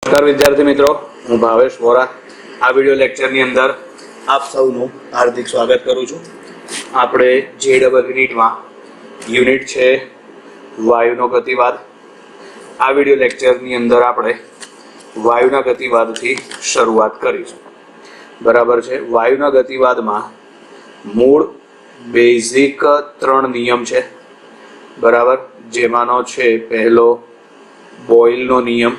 નમસ્કાર વિદ્યાર્થી મિત્રો, હું ભાવેશ વોરા આ વિડિયો લેક્ચરની અંદર આપ સૌનું હાર્દિક સ્વાગત કરું છું. આપણે JEE યુનિટમાં યુનિટ છે વાયુનો ગતિવાદ. આ વિડિયો લેક્ચરની અંદર આપણે વાયુના ગતિવાદથી શરૂઆત કરીશું. બરાબર છે. વાયુના ગતિવાદમાં મૂળ બેઝિક 3 નિયમ છે. બરાબર, જેમાંનો છે પહેલો બોયલનો નિયમ.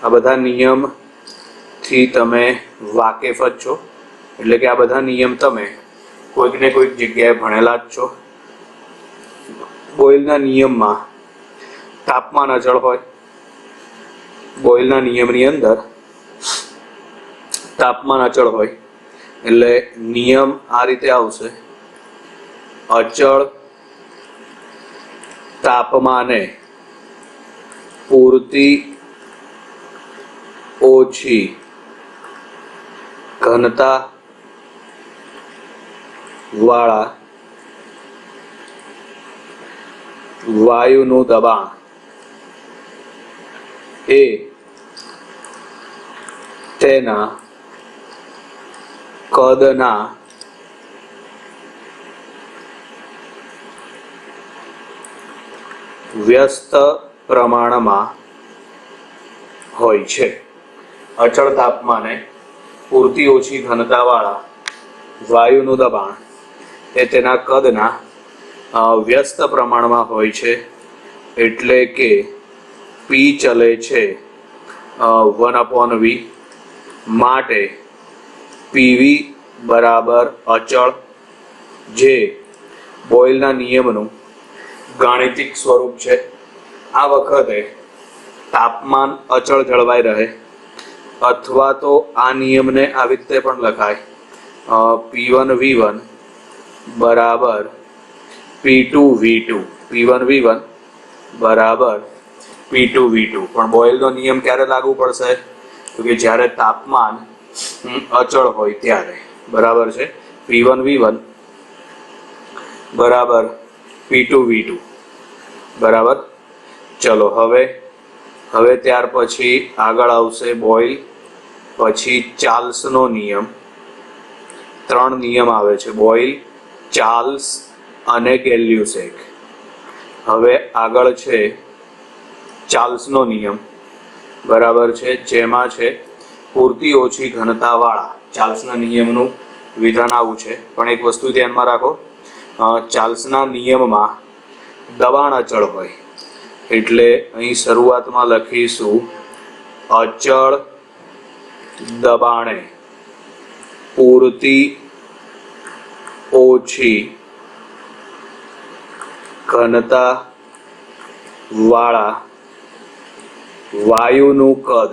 આ બધા નિયમથી તમે વાકેફ જ છો, એટલે કે આ બધા નિયમ તમે કોઈક ને કોઈક જગ્યાએ ભણેલા જ છો. બોયલના નિયમમાં તાપમાન અચળ હોય. બોયલના નિયમની અંદર તાપમાન અચળ હોય એટલે નિયમ આ રીતે આવશે: અચળ તાપમાને પૂરતી ઓછી ઘનતા વાળા વાયુનું દબાણ એ તેના કદના વ્યસ્ત પ્રમાણમાં હોય છે. અચળ તાપમાને પૂરતી ઓછી ઘનતાવાળા વાયુનું દબાણ એ તેના કદના વ્યસ્ત પ્રમાણમાં હોય છે. એટલે કે P ચલે છે 1/V, માટે PV બરાબર અચળ, જે બોયલના નિયમનું ગાણિતિક સ્વરૂપ છે. આ વખતે તાપમાન અચળ જળવાઈ રહે, અથવા તો આ નિયમને આવી રીતે પણ લખાય: P1V1 બરાબર P2V2, P1V1 બરાબર P2V2. પણ બોયલનો નિયમ ક્યારે લાગુ પડશે? તો કે જ્યારે તાપમાન અચળ હોય ત્યારે. બરાબર છે. P1V1 બરાબર P2V2. બરાબર. ચલો હવે ત્યાર પછી આગળ આવશે બોયલ, પછી ચાર્લ્સનો નિયમ. 3 નિયમ આવે છે: બોયલ, ચાર્લ્સ અને ગેલ્યુસેક. હવે આગળ છે ચાર્લ્સનો નિયમ. બરાબર છે, જેમાં છે પૂરતી ઓછી ઘનતાવાળા. ચાર્લ્સના નિયમનું વિધાન આવું છે, પણ એક વસ્તુ ધ્યાનમાં રાખો: ચાર્લ્સના નિયમમાં દબાણ અચળ હોય, એટલે અહીં શરૂઆતમાં લખીશું અચળ દબાણે પૂરતી ઓછી ઘનતા વાળા વાયુનું કદ.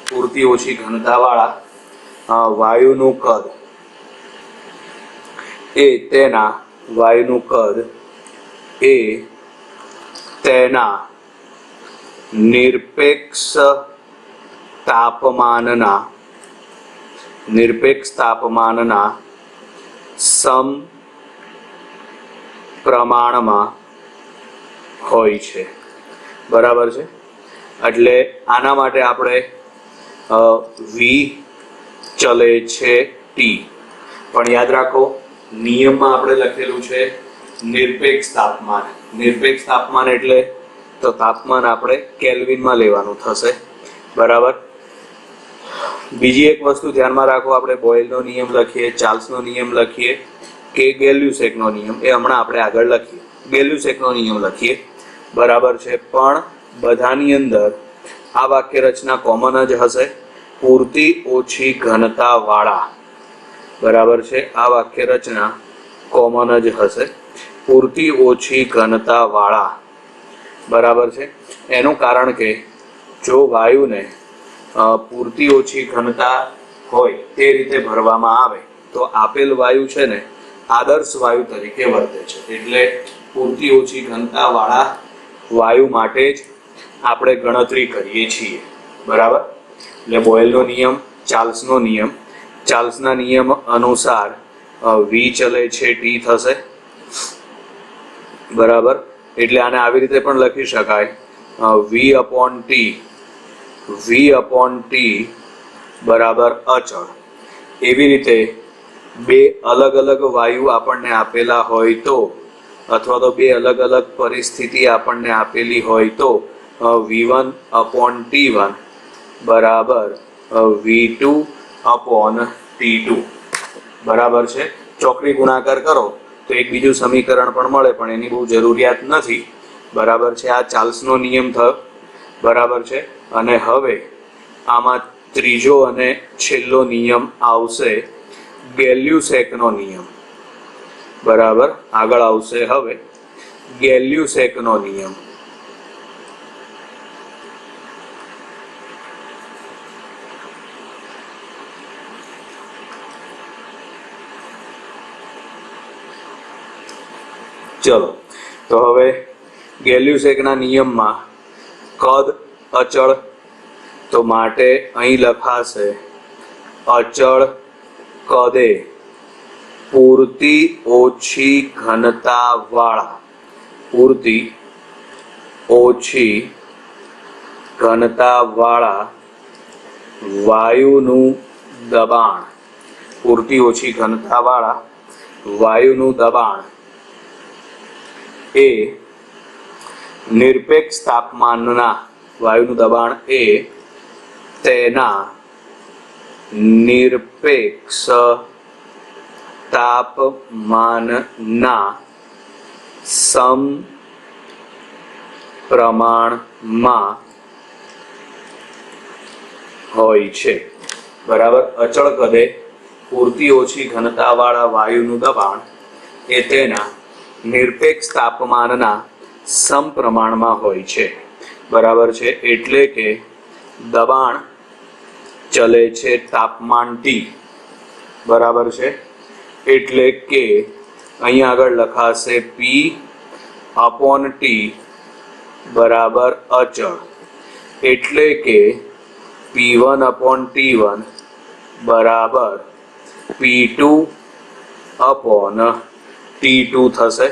પૂરતી ઓછી ઘનતા વાળા વાયુનું કદ એ તેના વાયુનું કદ એ તેના નિરપેક્ષ તાપમાનના સમ પ્રમાણમાં હોય છે. બરાબર છે. એટલે આના માટે આપણે V ચલે છે T, પણ યાદ રાખો નિયમમાં આપણે લખેલું છે નિરપેક્ષ તાપમાન. નિરપેક્ષ તાપમાન એટલે તો તાપમાન આપણે કેલ્વિનમાં લેવાનું થશે. બરાબર. બીજી એક વસ્તુ ધ્યાનમાં રાખો: આપણે બોયલનો નિયમ લખીએ, ચાર્લ્સનો નિયમ લખીએ કે ગેલ્યુસેકનો નિયમ, એ હમણાં આપણે આગળ લખીએ. ગેલ્યુસેકનો નિયમ લખીએ. બરાબર છે. પણ બધાની અંદર આ વાક્ય રચના કોમન જ હશે: પૂરતી ઓછી ઘનતા વાળા. બરાબર છે. આ વાક્ય રચના કોમન જ હશે: પૂરતી ઓછી ઘનતા વાળા. બરાબર છે. એનું કારણ કે જો વાયુને પૂરતી ઓછી ઘનતા હોય તે રીતે ભરવામાં આવે તો આપેલ વાયુ છે ને આદર્શ વાયુ તરીકે વર્તે છે. એટલે પૂરતી ઓછી ઘનતા વાળા વાયુ માટે જ આપણે ગણતરી કરીએ છીએ. બરાબર. એટલે બોયલનો નિયમ, ચાર્લ્સનો નિયમ. ચાર્લ્સના નિયમ અનુસાર V ચલે છે T થશે. બરાબર. એટલે આને આવી રીતે પણ લખી શકાય v/t V/T બરાબર અચળ. એવી રીતે બે અલગ અલગ વાયુ આપણને આપેલા હોય તો અથવા તો બે અલગ અલગ પરિસ્થિતિ આપણને આપેલી હોય તો V1/T1 બરાબર V2/T2 બરાબર છે. ચોકડી ગુણાકાર કરો તો એક બીજું સમીકરણ પણ મળે, પણ એની બહુ જરૂરિયાત નથી. બરાબર છે. આ ચાર્લ્સનો નિયમ થયો. બરાબર છે. અને હવે આમાં ત્રીજો અને છેલ્લો નિયમ આવશે ગેલ્યુસેકનો નિયમ. બરાબર, આગળ આવશે હવે ગેલ્યુસેકનો નિયમ. ચલો, તો હવે ગેલ્યુસેકના નિયમમાં કદ અચળ, તો માટે અહીં લખાશે અચળ કદે પૂરતી ઓછી ઘનતા વાળા, પૂરતી ઓછી ઘનતા વાળા વાયુનું દબાણ, પૂરતી ઓછી ઘનતા વાળા વાયુનું દબાણ એ નિરપેક્ષ તાપમાનના, વાયુનું દબાણ એ તેના નિરપેક્ષ તાપમાનના સમપ્રમાણમાં હોય છે. બરાબર, અચળ કદે પૂરતી ઓછી ઘનતાવાળા વાયુનું દબાણ એ તેના નિરપેક્ષ તાપમાનના સમપ્રમાણમાં હોય છે. બરાબર છે. એટલે કે દબાણ ચલે છે તાપમાન T. બરાબર છે. એટલે કે અહીંયા આગળ લખાશે P/T બરાબર અચળ. એટલે કે P1/T1 બરાબર P2/T2 થશે.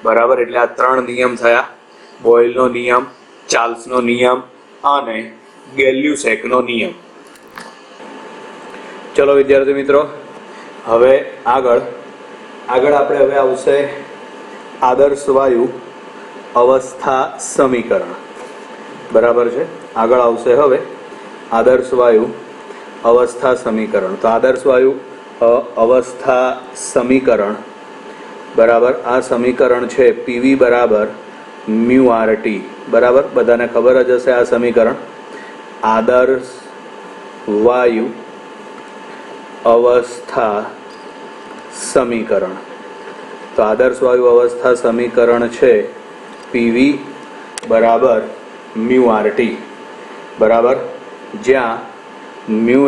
બરાબર, એટલે આ ત્રણ નિયમ થયા: બોયલનો નિયમ, ચાર્લ્સનો નિયમ અને ગેલ્યુસેકનો નિયમ. ચલો વિદ્યાર્થી મિત્રો, હવે આગળ આપણે હવે આવશે આદર્શ વાયુ અવસ્થા સમીકરણ. બરાબર છે. આગળ આવશે હવે આદર્શ વાયુ અવસ્થા સમીકરણ. તો આદર્શ વાયુ અવસ્થા સમીકરણ, બરાબર, આ સમીકરણ છે PV બરાબર μRT. બરાબર, બધાને ખબર જ હશે આ સમીકરણ. આદર્શ વાયુ અવસ્થા સમીકરણ. તો આદર્શ વાયુ અવસ્થા સમીકરણ છે PV બરાબર μRT. બરાબર, જ્યાં મ્યુ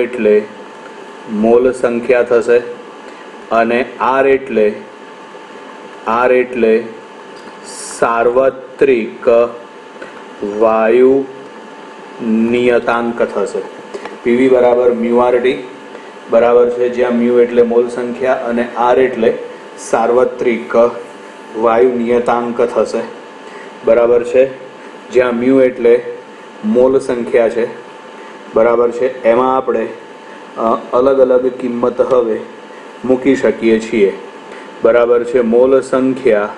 એટલે મોલ સંખ્યા થશે અને R એટલે સાર્વત્રિક વાયુ નિયતાંક થશે. PV બરાબર μRT. બરાબર છે, જ્યાં મ્યુ એટલે મોલ સંખ્યા અને R એટલે સાર્વત્રિક વાયુ નિયતાંક થશે. બરાબર છે, જ્યાં મ્યુ એટલે મોલ સંખ્યા છે. બરાબર છે, એમાં આપણે અલગ અલગ કિંમત હવે મૂકી શકીએ છીએ. બરાબર છે, મોલ સંખ્યા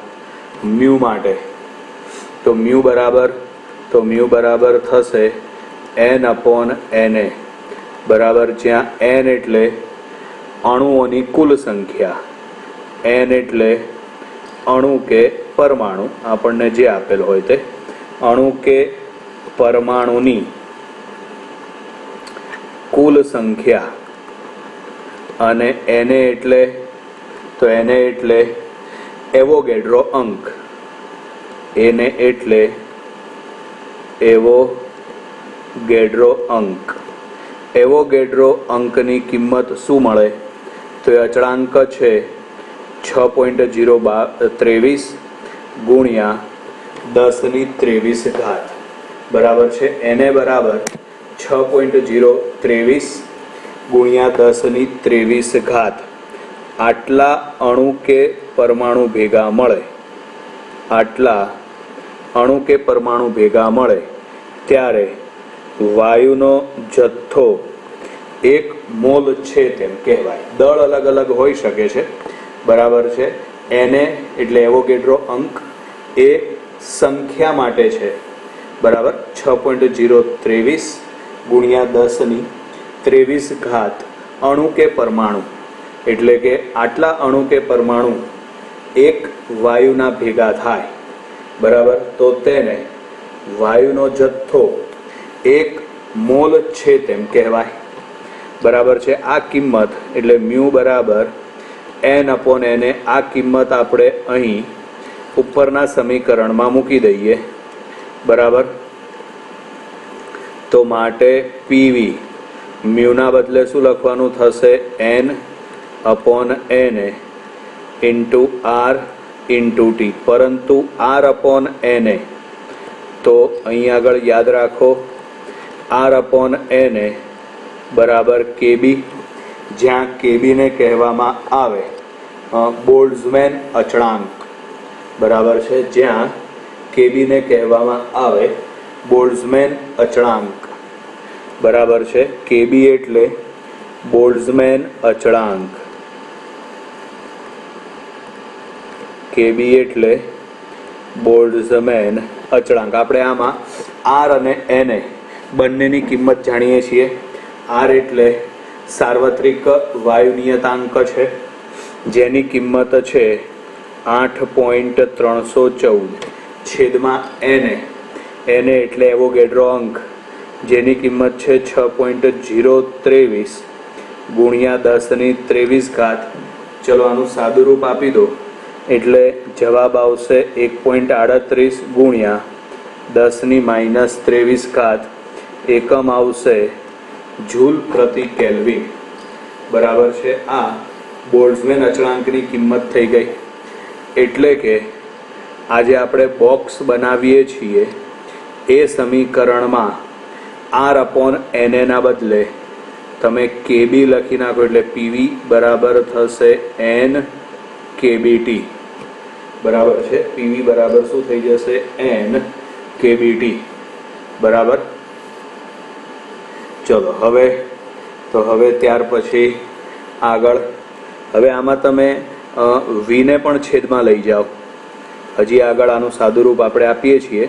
મ્યુ માટે તો મ્યુ બરાબર થશે N/Na. બરાબર, જ્યાં N એટલે અણુઓની કુલ સંખ્યા, N એટલે અણુ કે પરમાણુ, આપણને જે આપેલ હોય તે અણુ કે પરમાણુની કુલ સંખ્યા. અને Na એટલે એવોગેડ્રો અંક. Na એટલે એવોગેડ્રો અંક. એવોગેડ્રો અંકની કિંમત શું મળે? તો એ અચળાંક છે 6.023 ગુણ્યા 10⁻23. બરાબર છે, Na બરાબર 6.023 ગુણ્યા 10⁻23. આટલા અણુ કે પરમાણુ ભેગા મળે, આટલા અણુ કે પરમાણુ ભેગા મળે ત્યારે વાયુનો જથ્થો 1 મોલ છે તેમ કહેવાય. દળ અલગ અલગ હોઈ શકે છે, બરાબર છે. એને એટલે એવોગેડ્રો અંક એ સંખ્યા માટે છે, બરાબર. 6.023 ગુણ્યા 10⁻23 ઘાત અણુ કે પરમાણુ, એટલે કે આટલા અણુ કે પરમાણુ એક વાયુના ભેગા થાય, બરાબર, તો તેને વાયુનો જથ્થો 1 મોલ છે તેમ કહેવાય, બરાબર છે. આ કિંમત એટલે મ્યુ બરાબર n/na. આ કિંમત આપણે અહીં ઉપરના સમીકરણમાં મૂકી દઈએ, બરાબર. તો માટે પીવી મ્યુના બદલે શું લખવાનું થશે? n/na into r into T. પરંતુ r/na તો અહીં આગળ યાદ રાખો, r/na બરાબર kb, જ્યાં kb ને કહેવામાં આવે બોલ્ટ્ઝમેન અચળાંક, બરાબર છે. જ્યાં kb ને કહેવામાં આવે બોલ્ટ્ઝમેન અચળાંક, બરાબર છે. kb એટલે બોલ્ટ્ઝમેન અચળાંક, kb એટલે બોલ્ટ્ઝમેન અચળાંક. આપણે આમાં r અને na બંનેની કિંમત જાણીએ છીએ. r એટલે સાર્વત્રિક વાયુ નિયતાંક છે, જેની કિંમત છે 8.314 છેદમાં na. na એટલે એવોગેડ્રો અંક, જેની કિંમત છે 6.023 ગુણ્યા 10⁻23 ઘાત. ચલો આનું સાદું રૂપ આપી દો એટલે જવાબ આવશે 1.38 ગુણ્યા 10⁻23 ઘાત. એકમ આવશે જૂલ પ્રતિ કેલ્વિન, બરાબર છે. આ બોલ્ટ્ઝમેન અચળાંકની કિંમત થઈ ગઈ. એટલે કે આજે આપણે બોક્સ બનાવીએ છીએ એ સમીકરણમાં r/na ના બદલે તમે kb લખી નાખો એટલે pv બરાબર થશે n kbt, બરાબર છે. pv બરાબર શું થઈ જશે? n kbt, બરાબર. ચલો હવે ત્યાર પછી આગળ હવે આમાં તમે વીને પણ છેદમાં લઈ જાઓ. હજી આગળ આનું સાદું રૂપ આપણે આપીએ છીએ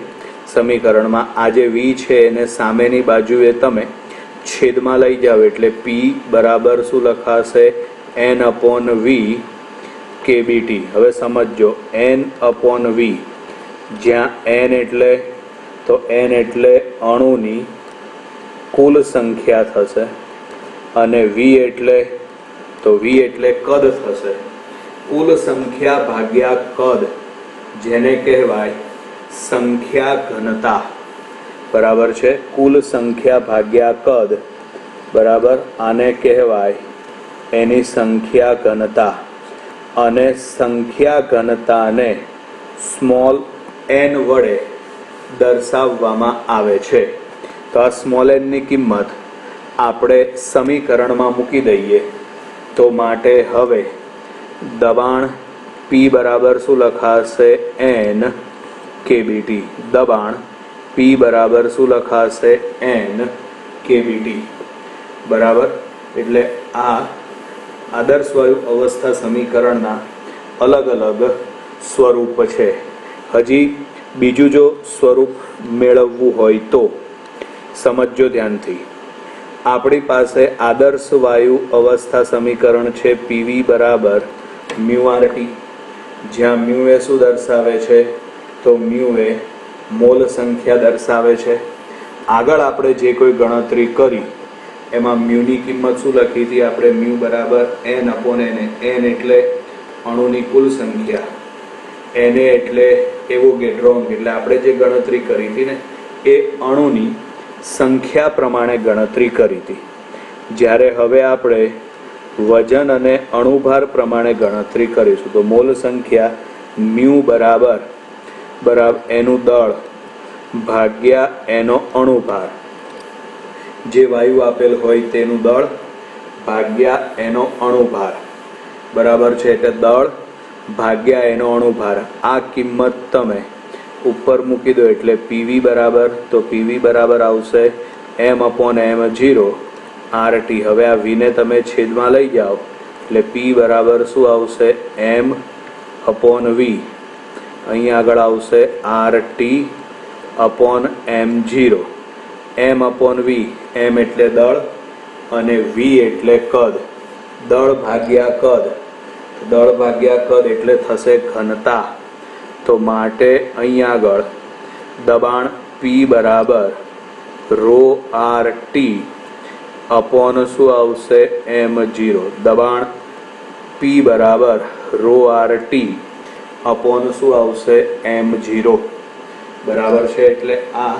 સમીકરણમાં. આ જે વી છે એને સામેની બાજુએ તમે છેદમાં લઈ જાઓ એટલે પી બરાબર શું લખાશે? n/v kbt. હવે સમજો, n/v, જ્યાં n એટલે અણુની કુલ સંખ્યા થશે અને v એટલે કદ થશે. કુલ સંખ્યા ભાગ્યા કદ, જેને કહેવાય સંખ્યા ઘનતા, બરાબર છે. કુલ સંખ્યા ભાગ્યા કદ, બરાબર, આને કહેવાય એની સંખ્યા ઘનતા. અને સંખ્યા ઘનતાને સ્મોલ n વડે દર્શાવવામાં આવે છે. તો આ સ્મોલ n ની કિંમત આપણે સમીકરણમાં મૂકી દઈએ. તો માટે હવે દબાણ P બરાબર શું લખાશે? n kbt. દબાણ P બરાબર શું લખાશે? n kbt, બરાબર. એટલે આ આદર્શ વાયુ અવસ્થા સમીકરણના અલગ અલગ સ્વરૂપ છે. હજી બીજું જો સ્વરૂપ મેળવવું હોય તો સમજો ધ્યાનથી. આપણી પાસે આદર્શ વાયુ અવસ્થા સમીકરણ છે PV બરાબર μRT, જ્યાં મ્યુ એ શું દર્શાવે છે? તો મ્યુ એ મોલ સંખ્યા દર્શાવે છે. આગળ આપણે જે કોઈ ગણતરી કરી એમાં મ્યુની કિંમત શું લખી હતી આપણે? મ્યુ બરાબર n/na. n એટલે અણુની કુલ સંખ્યા, na એટલે એવોગેડ્રો અંક, એટલે આપણે જે ગણતરી કરી હતી ને એ અણુની સંખ્યા પ્રમાણે ગણતરી કરી હતી. જ્યારે હવે આપણે વજન અને અણુભાર પ્રમાણે ગણતરી કરીશું તો મોલ સંખ્યા મ્યુ બરાબર એનું દળ ભાગ્યા એનો અણુભાર, જે વાયુ આપેલ હોય તેનું દળ ભાગ્યા એનો અણુભાર, બરાબર છે. એટલે દળ ભાગ્યા એનો અણુભાર. આ કિંમત તમે ઉપર મૂકી દો એટલે પીવી બરાબર, તો પીવી બરાબર આવશે m/m0 RT. હવે આ વીને તમે છેદમાં લઈ જાઓ એટલે પી બરાબર શું આવશે? m/v. અહીં આગળ આવશે RT/m0. m/v, m એટલે દળ અને v એટલે કદ. દળ ભાગ્યા કદ, દળ ભાગ્યા કદ એટલે થશે ઘનતા. તો માટે અહીં આગળ દબાણ P બરાબર ρRT અપોન શું આવશે? m0. દબાણ P બરાબર ρRT અપોન શું આવશે? m0. બરાબર છે. એટલે આ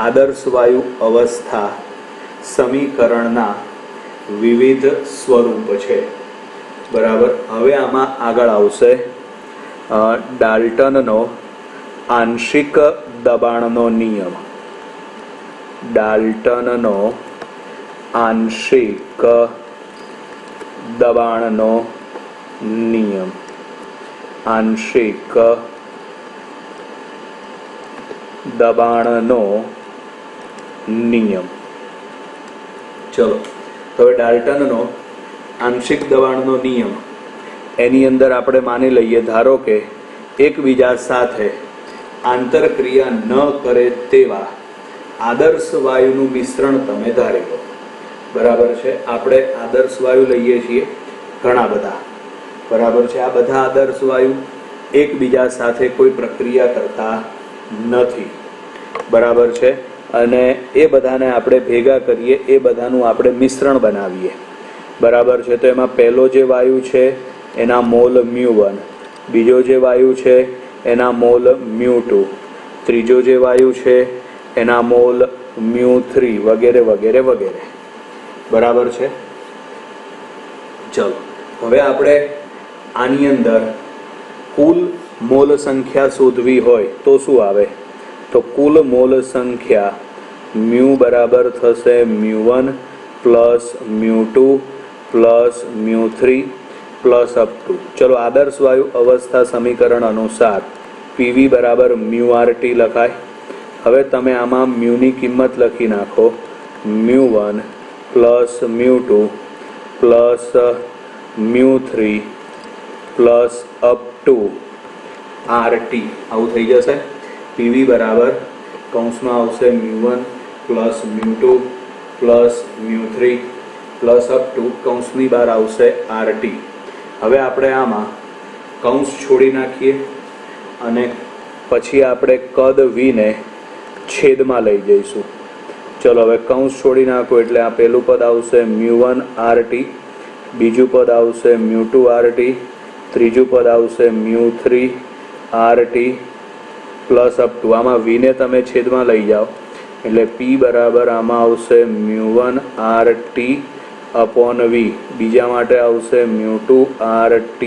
આદર્શ વાયુ અવસ્થા સમીકરણના વિવિધ સ્વરૂપ છે. બરાબર. હવે આમાં આગળ આવશે ડાલ્ટનનો આંશિક દબાણનો નિયમ. ડાલ્ટનનો આંશિક દબાણનો નિયમ. આંશિક દબાણનો નિયમ. ચલો, હવે ડાલ્ટનનો આંશિક દબાણનો નિયમ, એની અંદર આપણે માની લઈએ, ધારો કે એકબીજા સાથે આંતરક્રિયા ન કરે તેવા આદર્શ વાયુનું મિશ્રણ તમે ધારી લો. બરાબર છે. આપણે આદર્શ વાયુ લઈએ છીએ ઘણા બધા. બરાબર છે. આ બધા આદર્શ વાયુ એકબીજા સાથે કોઈ પ્રક્રિયા કરતા નથી. બરાબર છે. અને એ બધાને આપણે ભેગા કરીએ, એ બધાનું આપણે મિશ્રણ બનાવીએ. બરાબર છે. તો એમાં પહેલો જે વાયુ છે એના મોલ μ1, બીજો જે વાયુ છે એના મોલ μ2, ત્રીજો જે વાયુ છે એના મોલ μ3 વગેરે વગેરે વગેરે. બરાબર છે. ચલો, હવે આપણે આની અંદર કુલ મોલ સંખ્યા શોધવી હોય તો શું આવે? તો કુલ મોલ સંખ્યા μ બરાબર થશે μ1 plus μ2 plus μ3 plus up to. ચલો, આદર્શ વાયુ અવસ્થા સમીકરણ અનુસાર પીવી બરાબર μRT લખાય. હવે તમે આમાં મ્યુની કિંમત લખી નાખો, μ1 plus μ2 plus μ3 plus up to RT. આવું થઈ જશે. પીવી બરાબર કૌંસમાં આવશે μ1 plus μ2 plus μ3 plus up to કૌંસની બહાર આવશે RT. હવે આપણે આમાં કૌંસ છોડી નાખીએ અને પછી આપણે કદ વીને છેદમાં લઈ જઈશું. ચલો, હવે કૌંસ છોડી નાખો એટલે આ પહેલું પદ આવશે μ1 RT, બીજું પદ આવશે μ2 RT, ત્રીજું પદ આવશે μ3 RT પ્લસ અપ ટુ. આમાં વીને તમે છેદમાં લઈ જાઓ એટલે P બરાબર આમાં આવશે μ1 RT અપોન V, બીજા માટે આવશે μ2 RT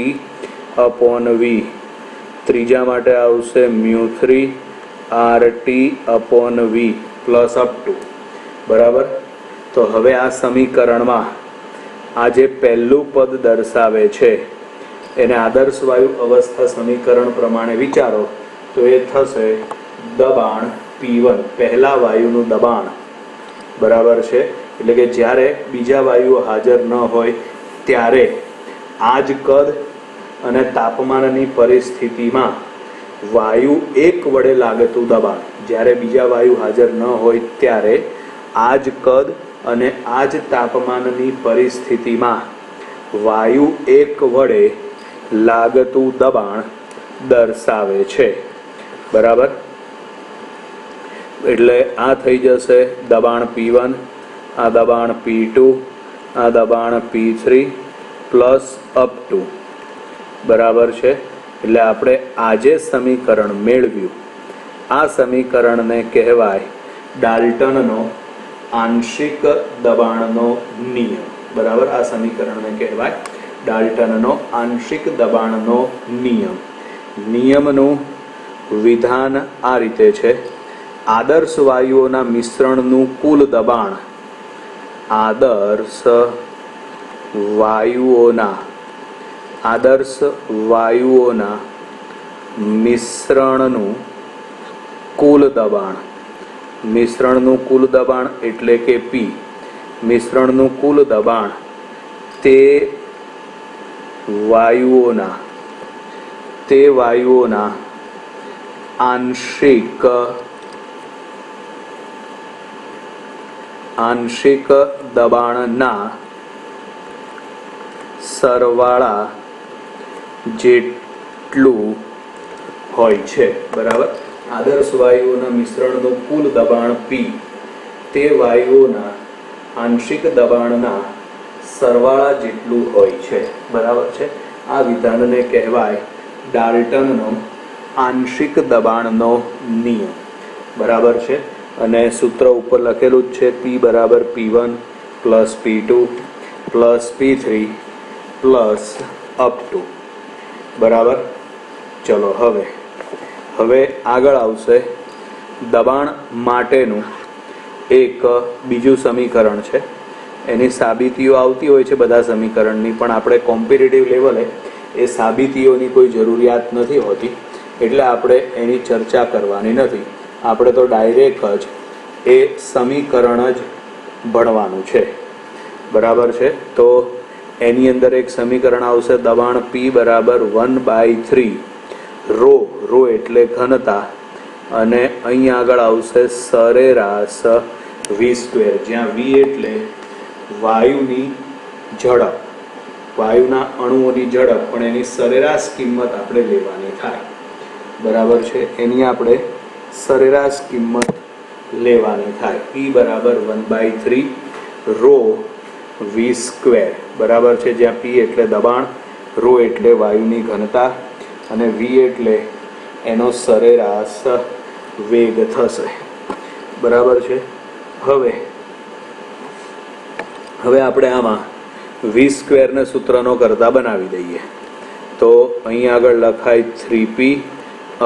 અપોન V, ત્રીજા માટે આવશે μ3 RT upon V plus up two. બરાબર. તો હવે આ સમીકરણમાં આ જે પહેલું પદ દર્શાવે છે એને આદર્શ વાયુ અવસ્થા સમીકરણ પ્રમાણે વિચારો તો એ થશે દબાણ P1, પહેલા વાયુનું દબાણ. બરાબર છે. એટલે કે જ્યારે બીજા વાયુઓ હાજર ન હોય ત્યારે આ જ કદ અને તાપમાનની પરિસ્થિતિમાં વાયુ એક વડે લાગતું દબાણ, જ્યારે બીજા વાયુ હાજર ન હોય ત્યારે આ જ કદ અને આ જ તાપમાનની પરિસ્થિતિમાં વાયુ એક વડે લાગતું દબાણ દર્શાવે છે. બરાબર. એટલે આ થઈ જશે દબાણ P1, આ દબાણ P2, આ દબાણ P3 પ્લસ અપ ટુ. બરાબર છે. એટલે આપણે આજે સમીકરણ મેળવ્યું, આ સમીકરણને કહેવાય ડાલ્ટનનો આંશિક દબાણનો નિયમ. બરાબર. આ સમીકરણને કહેવાય ડાલ્ટનનો આંશિક દબાણનો નિયમ. નિયમનું વિધાન આ રીતે છે: આદર્શ વાયુઓના મિશ્રણનું કુલ દબાણ આદર્શ વાયુઓના મિશ્રણનું કુલ દબાણ, મિશ્રણનું કુલ દબાણ એટલે કે P, મિશ્રણનું કુલ દબાણ તે વાયુઓના આંશિક દબાણના સરવાળા જેટલું હોય છે. બરાબર. આદર્શ વાયુઓના મિશ્રણનું કુલ દબાણ P તે વાયુઓના આંશિક દબાણના સરવાળા જેટલું હોય છે. બરાબર છે. આ વિધાનને કહેવાય ડાલ્ટનનો આંશિક દબાણનો નિયમ. બરાબર છે. અને સૂત્ર ઉપર લખેલું જ છે, P બરાબર P1 plus P2 plus P3 plus up two. બરાબર. ચલો હવે આગળ આવશે દબાણ માટેનું એક બીજું સમીકરણ છે. એની સાબિતીઓ આવતી હોય છે બધા સમીકરણની, પણ આપણે કોમ્પિટિટિવ લેવલે એ સાબિતીઓની કોઈ જરૂરિયાત નથી હોતી, એટલે આપણે એની ચર્ચા કરવાની નથી. આપણે તો ડાયરેક્ટ જ એ સમીકરણ જ ભણવાનું છે. બરાબર છે. તો એની અંદર એક સમીકરણ આવશે દબાણ P બરાબર 1/3 રો એટલે ઘનતા, અને અહીં આગળ આવશે સરેરાશ V², જ્યાં V એટલે વાયુની ઝડપ, વાયુના અણુઓની ઝડપ, પણ એની સરેરાશ કિંમત આપણે લેવાની થાય. બરાબર છે. એની આપણે સરેરાશ કિંમત લેવાની થાય. P બરાબર 1/3 રો V². બરાબર છે. જ્યાં P એટલે દબાણ, રો એટલે વાયુની ઘનતા, અને V એટલે એનો સરેરાશ વેગ થશે. બરાબર છે. હવે આપણે આમાં V² ને સૂત્રનો કરતા બનાવી દઈએ. તો અહીં આગળ લખાય 3P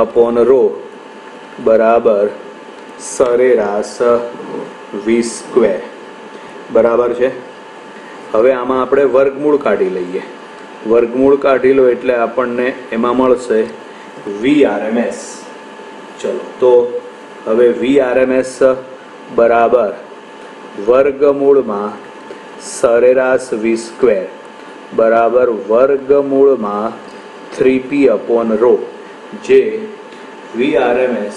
અપોન રો બરાબર સરેરાશ V². બરાબર છે. હવે આમાં આપણે વર્ગમૂળ કાઢી લઈએ. વર્ગમૂળ કાઢી લો એટલે આપણને એમાં મળશે VRMS. ચલો, તો હવે VRMS બરાબર વર્ગમૂળમાં સરેરાશ V² બરાબર વર્ગમૂળમાં 3P અપોન રો, જે VRMS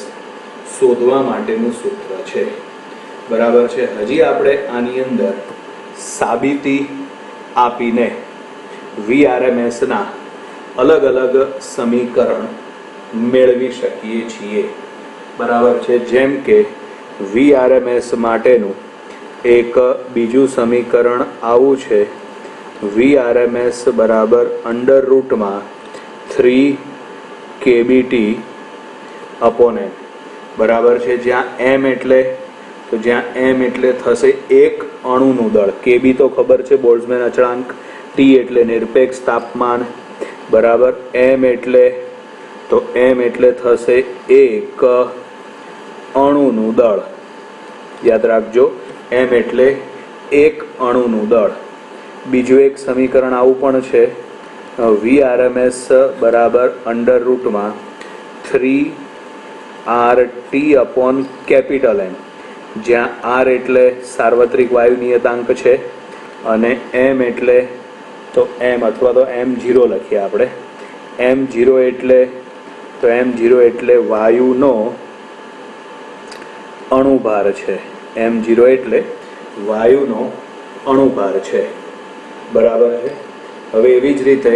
શોધવા માટેનું સૂત્ર છે. બરાબર છે. હજી આપણે આની અંદર સાબિતી આપીને VRMSના અલગ અલગ સમીકરણ મેળવી શકીએ છીએ. બરાબર છે. જેમ કે VRMS માટેનું એક બીજું સમીકરણ આવું છે, VRMS બરાબર √ 3 kBT અપોન m. બરાબર છે. જ્યાં m એટલે થશે એક અણુનું દળ. kb તો ખબર છે, બોલ્ટ્ઝમેન અચળાંક. T એટલે નિરપેક્ષ તાપમાન. બરાબર. m એટલે થશે એક અણુનું દળ. યાદ રાખજો, m એટલે એક અણુનું દળ. બીજું એક સમીકરણ આવું પણ છે, VRMS બરાબર √ 3RT અપોન કેપિટલ M, જ્યાં R એટલે સાર્વત્રિક વાયુ નિયતાંક છે, અને m એટલે તો m અથવા તો m0 લખીએ આપણે. m0 એટલે વાયુનો અણુભાર છે. m0 એટલે વાયુનો અણુભાર છે. બરાબર છે. હવે એવી જ રીતે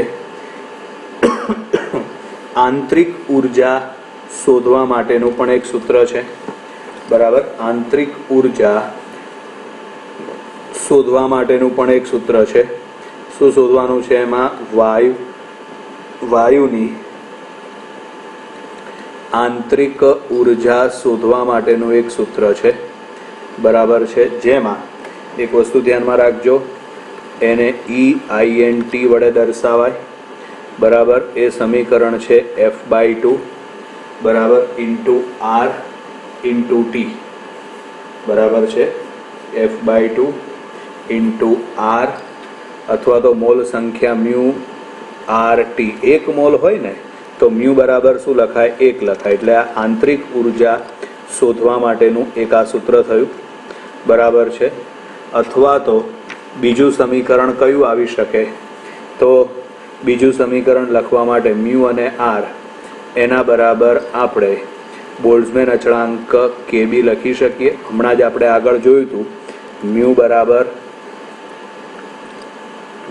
આંતરિક ઉર્જા શોધવા માટેનું પણ એક સૂત્ર છે. બરાબર. આંતરિક ઉર્જા શોધવા માટેનું પણ એક સૂત્ર છે. શું શોધવાનું છે? એમાં વાયુની આંતરિક ઉર્જા શોધવા માટેનું એક સૂત્ર છે. બરાબર છે. જેમાં એક વસ્તુ ધ્યાનમાં રાખજો, એને EINT વડે દર્શાવાય. બરાબર. એ સમીકરણ છે F/2 બરાબર ઇન્ટુ R ઇન્ટુ T. બરાબર છે. F/2 ઇન્ટુ R, અથવા તો મોલ સંખ્યા મ્યુ RT. એક મોલ હોય ને તો મ્યુ બરાબર શું લખાય? 1 લખાય. એટલે આ આંતરિક ઉર્જા શોધવા માટેનું એક આ સૂત્ર થયું, બરાબર છે. અથવા તો બીજું સમીકરણ કયું આવી શકે? તો બીજું સમીકરણ લખવા માટે મ્યુ અને આર એના બરાબર આપણે બોલ્ટ્ઝમેન અચળાંક કેબી લખી શકીએ. હમણાં જ આપણે આગળ જોયું હતું, મ્યુ બરાબર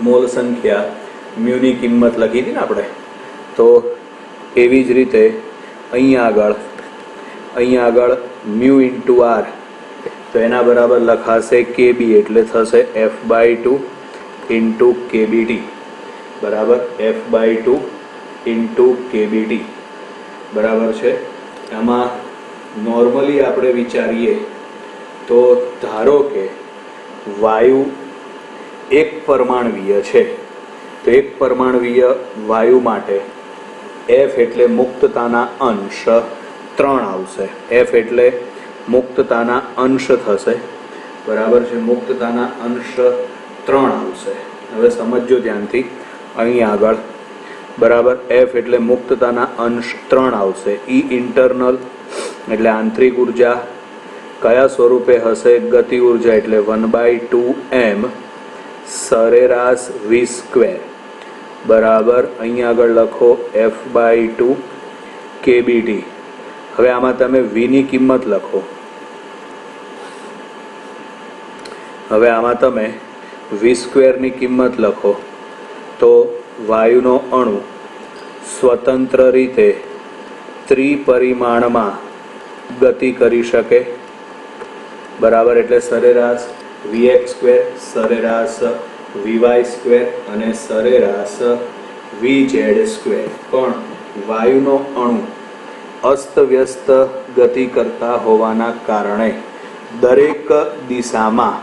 મોલ સંખ્યા, મ્યુની કિંમત લખી હતી ને આપણે. તો એવી જ રીતે અહીંયા આગળ મ્યુ ઇન્ટુ આર, તો એના બરાબર લખાશે કેબી, એટલે થશે F/2 ઇન્ટુ કેબીટી, બરાબર. F/2 ઇન્ટુ કેબીટી, બરાબર છે. આમાં નોર્મલી આપણે વિચારીએ તો ધારો કે વાયુ એક પરમાણવીય છે, તો એક પરમાણવીય વાયુ માટે F એટલે મુક્તતાના અંશ 3 આવશે. F એટલે મુક્તતાના અંશ થશે, બરાબર છે. મુક્તતાના અંશ 3 આવશે. હવે સમજો ધ્યાનથી અહીં આગળ, બરાબર. F એટલે મુક્તતાના અંશ 3 આવશે. ઈ ઇન્ટરનલ એટલે આંતરિક ઉર્જા કયા સ્વરૂપે હશે? ગતિ ઉર્જા, એટલે 1/2m સરેરાશ v², બરાબર. અહીં આગળ લખો F/2 કેબીટી. હવે આમાં તમે વીની કિંમત લખો. હવે આમાં તમે v²ની કિંમત લખો તો વાયુનો અણુ સ્વતંત્ર રીતે ત્રિપરિમાણમાં ગતિ કરી શકે, બરાબર. એટલે સરેરાશ vx², સરેરાશ vy² અને સરેરાશ vz². પણ વાયુનો અણુ અસ્તવ્યસ્ત ગતિ કરતા હોવાના કારણે દરેક દિશામાં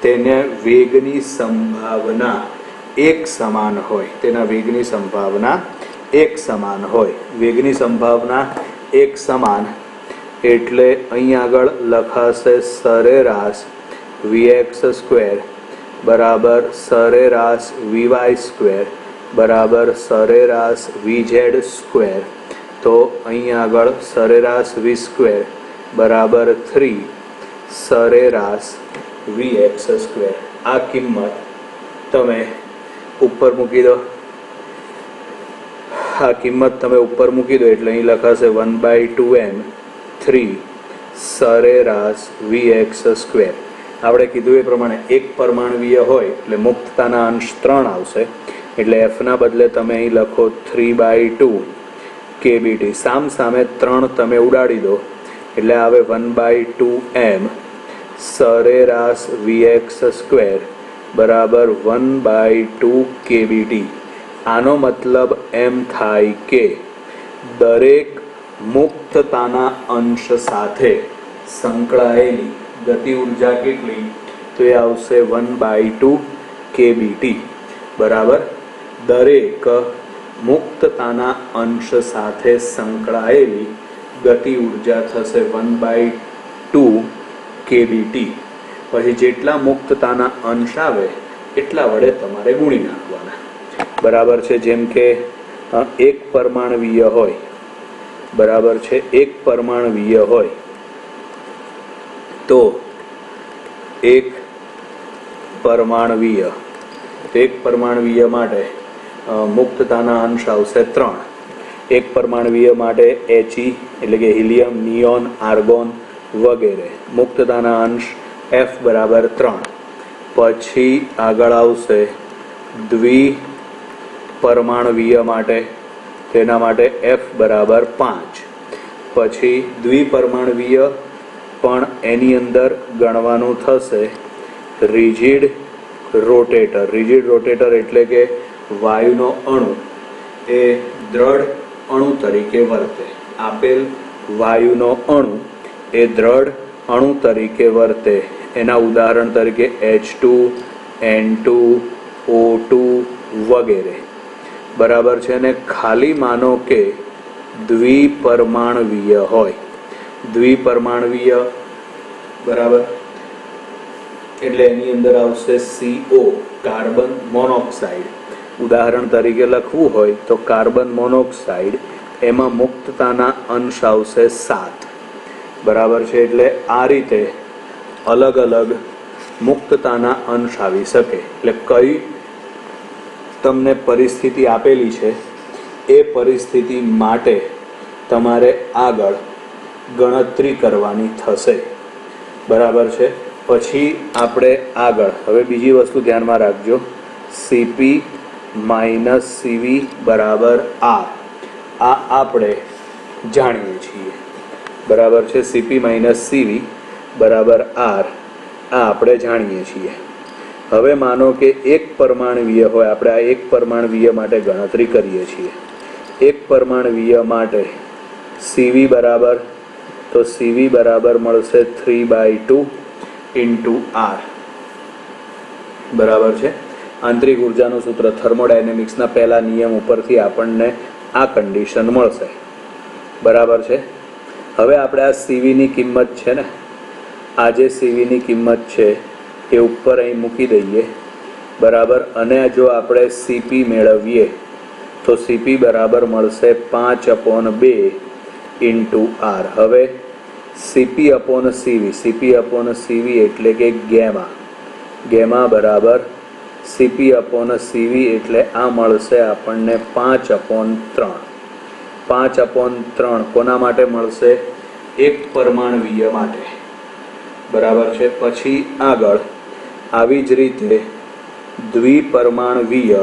તેને વેગની સંભાવના એક સમાન હોય. તેના વેગની સંભાવના એક સમાન હોય. વેગની સંભાવના એક સમાન એટલે અહીં આગળ લખાશે સરેરાશ vx² બરાબર સરેરાશ vy² બરાબર સરેરાશ vz². તો અહીં આગળ સરેરાશ v² બરાબર 3 સરેરાશ vx². આ કિંમત તમે ઉપર મૂકી દો. આ કિંમત તમે ઉપર મૂકી દો એટલે અહીં લખાશે 1/2m 3 સરેરાશ vx². આપણે કીધું એ પ્રમાણે એક પરમાણવીય હોય એટલે મુક્તતાના અંશ 3 આવશે, એટલે Fના બદલે તમે અહીં લખો 3/2 કેબીટી. સામે 3 તમે ઉડાડી દો એટલે આવે 1/2m સરેરાશ vx² બરાબર 1/2 કેબીટી. આનો મતલબ એમ થાય કે દરેક મુક્તતાના અંશ સાથે સંકળાયેલી ગતિ ઉર્જા કેટલી? તો એ આવશે 1/2 કેબીટી, બરાબર. દરેક મુક્તતાના અંશ સાથે સંકળાયેલી ગતિ ઉર્જા થશે 1/2 કેબીટી. પછી જેટલા મુક્તતાના અંશ આવે એટલા વડે તમારે ગુણી નાખવાના, બરાબર છે. જેમ કે એક પરમાણવીય હોય, બરાબર છે. એક પરમાણવીય હોય તો એક પરમાણવીય માટે મુક્તતાના અંશ આવશે 3. એક પરમાણવીય માટે He એટલે કે હિલિયમ, નિયોન, આર્ગોન વગેરે મુક્તતાના અંશ F બરાબર 3. પછી આગળ આવશે દ્વિપરમાણવીય માટે, તેના માટે F બરાબર 5. પછી દ્વિપરમાણવીય પણ એની અંદર ગણવાનું થશે રિજિડ રોટેટર. રિજિડ રોટેટર એટલે કે વાયુનો અણુ એ દ્રઢ અણુ તરીકે વર્તે. આપેલ વાયુનો અણુ એ દ્રઢ અણુ તરીકે વર્તે. એના ઉદાહરણ તરીકે H2, N2, O2 વગેરે, બરાબર છે. અને ખાલી માનો કે દ્વિપરમાણવીય હોય. દ્વિપરમાણવીય, બરાબર, એટલે એની અંદર આવશે CO કાર્બન મોનોક્સાઇડ. ઉદાહરણ તરીકે લખવું હોય તો કાર્બન મોનોક્સાઇડ, એમાં મુક્તતાના અંશ આવશે 7, બરાબર છે. એટલે આ રીતે અલગ અલગ મુક્તતાના અંશ આવી શકે. એટલે કઈ તમને પરિસ્થિતિ આપેલી છે એ પરિસ્થિતિ માટે તમારે આગળ ગણતરી કરવાની થશે. બરાબર છે. પછી આપણે આગળ હવે બીજી વસ્તુ ધ્યાનમાં રાખજો, સીપી માઇનસ સીવી બરાબર આર. આ આપણે જાણીએ છીએ. બરાબર છે. સીપી માઇનસ સીવી બરાબર આર આ આપણે જાણીએ છીએ. હવે માનો કે એક પરમાણવીય હોય, આપણે આ એક પરમાણવીય માટે ગણતરી કરીએ છીએ. એક પરમાણવીય માટે સીવી બરાબર, તો સીવી બરાબર મળશે 3/2 ઇન્ટુ આર. બરાબર છે. આંતરિક ઉર્જાનું સૂત્ર થર્મોડાયનેમિક્સના પહેલા નિયમ ઉપરથી આપણને આ કન્ડિશન મળશે. બરાબર છે. હવે આપણે આ સીવીની કિંમત છે ને, આ જે સીવીની કિંમત છે એ ઉપર અહીં મૂકી દઈએ. બરાબર. અને જો આપણે સીપી મેળવીએ તો સીપી બરાબર મળશે 5/2 ઇન્ટુ આર. હવે સીપી અપોન સીવી એટલે કે ગેમા. ગેમા બરાબર સીપી અપોન સીવી એટલે આ મળશે આપણને 5/3. 5/3 કોના માટે મળશે? એક પરમાણવીય માટે. બરાબર છે. પછી આગળ આવી જ રીતે દ્વિપરમાણવીય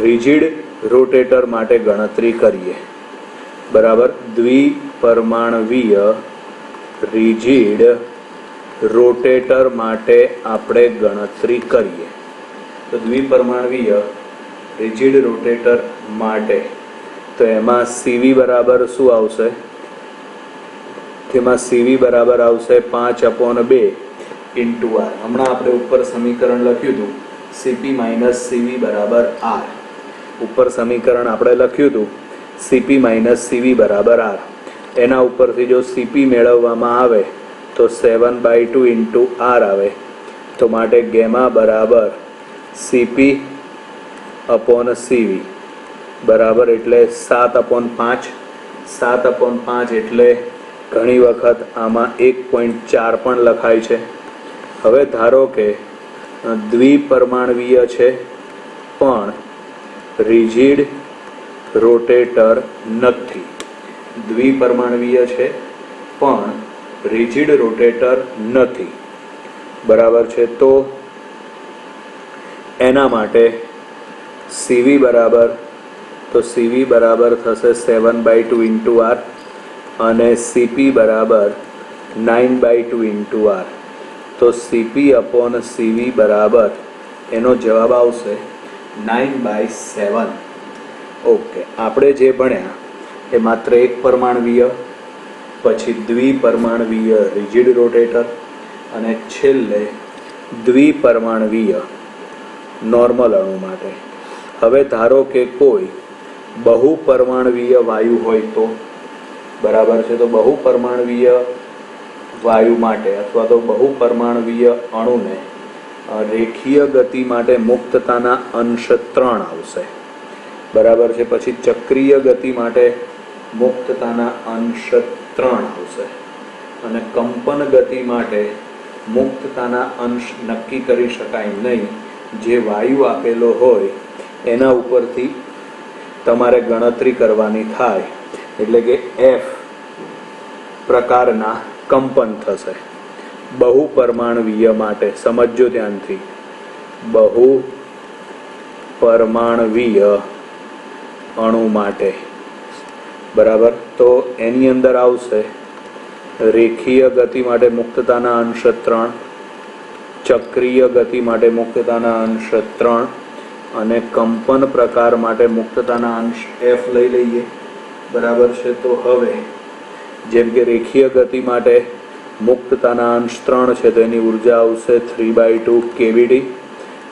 રિજિડ રોટેટર માટે ગણતરી કરીએ. બરાબર. દ્વિપરમાણવીય રિજિડ રોટેટર માટે આપણે ગણતરી કરીએ. તો દ્વિપરમાણવીય રિજિડ રોટેટર માટે તો એમાં સીવી બરાબર શું આવશે? તેમાં સીવી બરાબર આવશે 5/2 ઇન્ટુ આર. હમણાં આપણે ઉપર સમીકરણ લખ્યું હતું સીપી માઇનસ સીવી બરાબર આર. ઉપર સમીકરણ આપણે લખ્યું હતું સીપી માઇનસ સીવી બરાબર આર. એના ઉપરથી જો સીપી મેળવવામાં આવે તો 7/2 ઇન્ટુ આર આવે. તો માટે ગેમા બરાબર સીપી અપોન સીવી બરાબર એટલે 7/5. 7/5 એટલે ઘણી વખત આમાં 1.4 પણ લખાય છે. હવે ધારો કે દ્વિપરમાણવીય છે પણ રિજિડ રોટેટર નથી. દ્વિપરમાણવીય છે પણ રિજિડ રોટેટર નથી. બરાબર છે. તો એના માટે સીવી બરાબર, તો સીવી બરાબર થશે 7/2 ઇન્ટુ આર અને સીપી બરાબર 9/2 ઇન્ટુ આર. તો સીપી અપોન સીવી બરાબર એનો જવાબ આવશે 9/7. ઓકે. આપણે જે ભણ્યા એ માત્ર એક પરમાણવીય, પછી દ્વિપરમાણવીય રિજિડ રોટેટર અને છેલ્લે દ્વિપરમાણવીય નોર્મલ અણુ માટે. હવે ધારો કે કોઈ બહુપરમાણવીય વાયુ હોય તો બરાબર છે. તો બહુપરમાણવીય વાયુ માટે અથવા તો બહુપરમાણવીય અણુને રેખીય ગતિ માટે મુક્તતાના અંશ 3 આવશે. બરાબર છે. પછી ચક્રીય ગતિ માટે મુક્તતાના અંશ 3 આવશે અને કંપન ગતિ માટે મુક્તતાના અંશ નક્કી કરી શકાય નહીં. જે વાયુ આપેલો હોય એના ઉપરથી તમારે ગણતરી કરવાની થાય. એટલે કે એફ પ્રકારના કંપન થશે બહુપરમાણવીય માટે. સમજો ધ્યાનથી. બહુપરમાણવીય અણુ માટે બરાબર. તો એની અંદર આવશે રેખીય ગતિ માટે મુક્તતાના અંશ 3, ચક્રીય ગતિ માટે મુક્તતાના અંશ 3 અને કંપન પ્રકાર માટે મુક્તતાના અંશ એફ લઈ લઈએ. બરાબર છે. તો હવે જેમ કે રેખીય ગતિ માટે મુક્તતાના અંશ 3 છે તો એની ઉર્જા આવશે 3/2 kBD.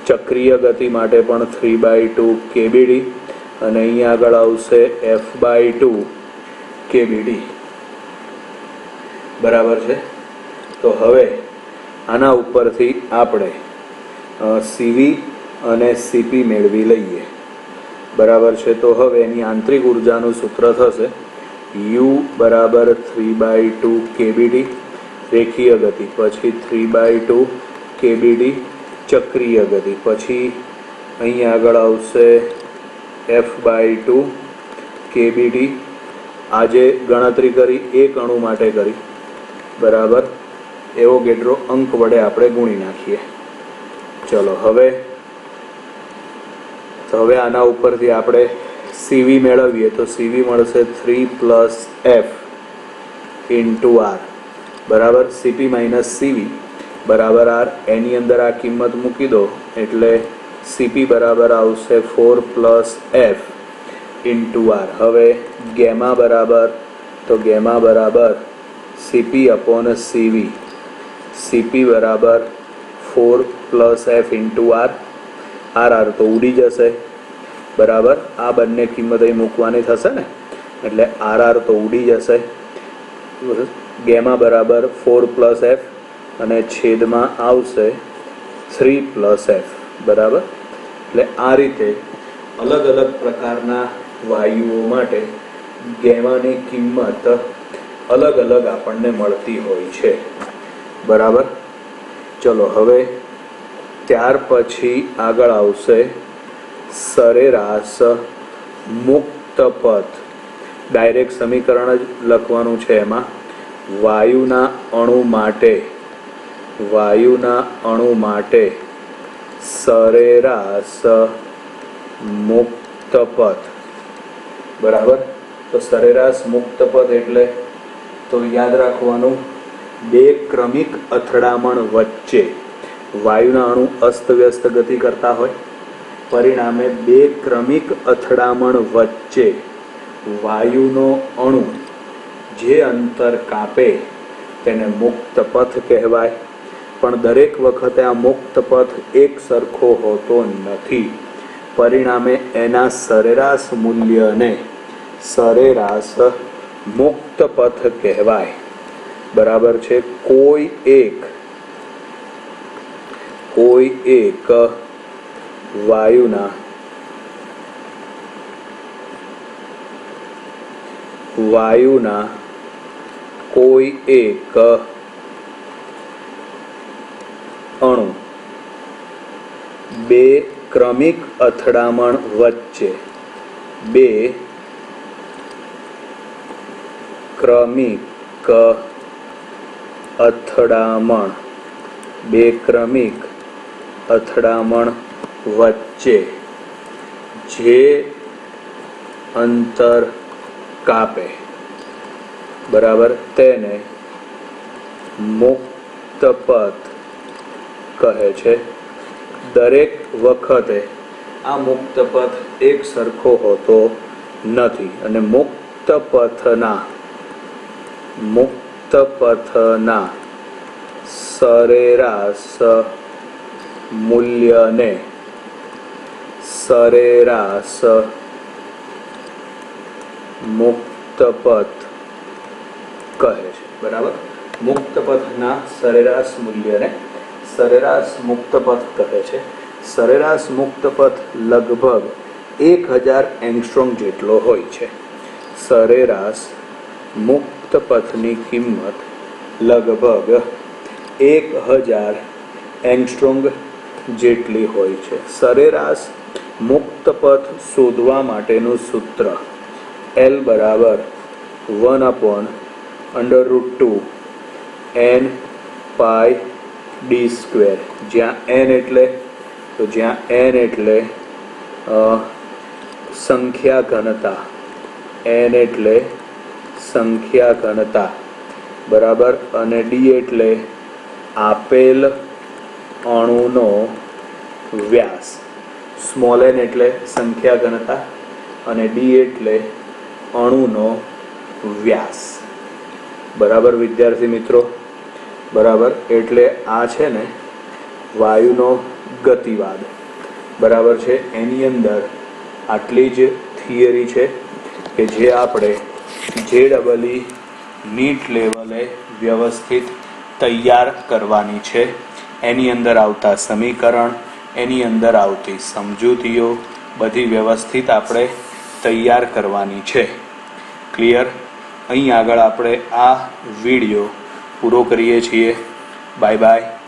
ચક્રીય ગતિ માટે પણ 3/2 kBD અને અહીંયા આગળ આવશે f/2 kBD. બરાબર છે. તો હવે આના ઉપરથી આપણે સીવી અને સીપી મેળવી લઈએ. બરાબર છે. તો હવે એની આંતરિક ઉર્જાનું સૂત્ર થશે u બરાબર 3/2 kbd રેખીય ગતિ, પછી 3/2 kbd ચક્રીય ગતિ, પછી અહીં આગળ આવશે f/2 kbd. આજે ગણતરી કરી એક અણુ માટે કરી, બરાબર, એવોગેડ્રો અંક વડે આપણે ગુણી નાખીએ. ચલો હવે આના ઉપરથી આપણે સીવી મેળવીએ તો સીવી મળશે 3 + f × r બરાબર સીપી માઇનસ સીવી બરાબર આર. એની અંદર આ કિંમત મૂકી દો એટલે સીપી બરાબર આવશે 4 + f × r. હવે ગેમા બરાબર સીપી અપોન સીવી, સીપી બરાબર 4 + f × r. આર તો ઉડી જશે, બરાબર. આ બંને કિંમત અહીં મૂકવાની થશે ને, એટલે આર તો ઉડી જશે. ગેમા બરાબર 4 + f અને છેદમાં આવશે 3 + f, બરાબર. એટલે આ રીતે અલગ અલગ પ્રકારના વાયુઓ માટે ગેમાની કિંમત અલગ અલગ આપણને મળતી હોય છે, બરાબર. ચલો હવે ત્યાર પછી આગળ આવશે સરેરાશ મુક્ત પથ. ડાયરેક્ટ સમીકરણ જ લખવાનું છે. એમાં વાયુના અણુ માટે સરેરાશ મુક્ત પથ, બરાબર. તો સરેરાશ મુક્ત પથ એટલે તો યાદ રાખવાનું, બે ક્રમિક અથડામણ વચ્ચે વાયુના અણુ અસ્તવ્યસ્ત ગતિ કરતા હોય, પરિણામે બે ક્રમિક અથડામણ વચ્ચે વાયુનો અણુ જે અંતર કાપે તેને મુક્ત પથ કહેવાય. પણ દરેક વખતે આ મુક્ત પથ એક સરખો હોતો નથી, પરિણામે એના સરેરાશ મૂલ્યને સરેરાશ મુક્ત પથ કહેવાય, બરાબર છે. કોઈ એક વાયુના કોઈ એક અણુ બે ક્રમિક અથડામણ વચ્ચે બે ક્રમિક અથડામણ વચ્ચે જે અંતર કાપે, બરાબર, તેને મુક્ત પથ કહે છે. દરેક વખતે આ મુક્ત પથ એક સરખો હોતો નથી અને મુક્ત પથના સરેરાશ મૂલ્યને સરેરાશ મુક્ત પથ કહે છે, બરાબર. મુક્ત પથના સરેરાશ મૂલ્યને સરેરાશ મુક્ત પથ કહે છે. સરેરાશ મુક્ત પથ લગભગ 1000 એંગસ્ટ્રોમ જેટલો હોય છે. સરેરાશ મુક્ત પથની કિંમત લગભગ 1000 એંગસ્ટ્રોમ જેટલી હોય છે. સરેરાશ મુક્ત પથ શોધવા માટેનું સૂત્ર L બરાબર 1/√2 n pi d², જ્યાં n એટલે સંખ્યા ઘનતા, બરાબર, અને d એટલે આપેલ અણુનો વ્યાસ. સ્મોલ n એટલે સંખ્યા ઘનતા અને d એટલે અણુનો વ્યાસ, બરાબર વિદ્યાર્થી મિત્રો, બરાબર. એટલે આ છે ને વાયુનો ગતિવાદ, બરાબર છે. એની અંદર આટલી જ થિયરી છે કે જે આપણે JEE નીટ લેવલે વ્યવસ્થિત તૈયાર કરવાની છે. એની અંદર આવતા સમીકરણ, એની અંદર આવતી સમજૂતીઓ બધી વ્યવસ્થિત આપણે તૈયાર કરવાની છે. ક્લિયર? અહીં આગળ આપણે આ વિડીયો પૂરો કરીએ છીએ. Bye bye.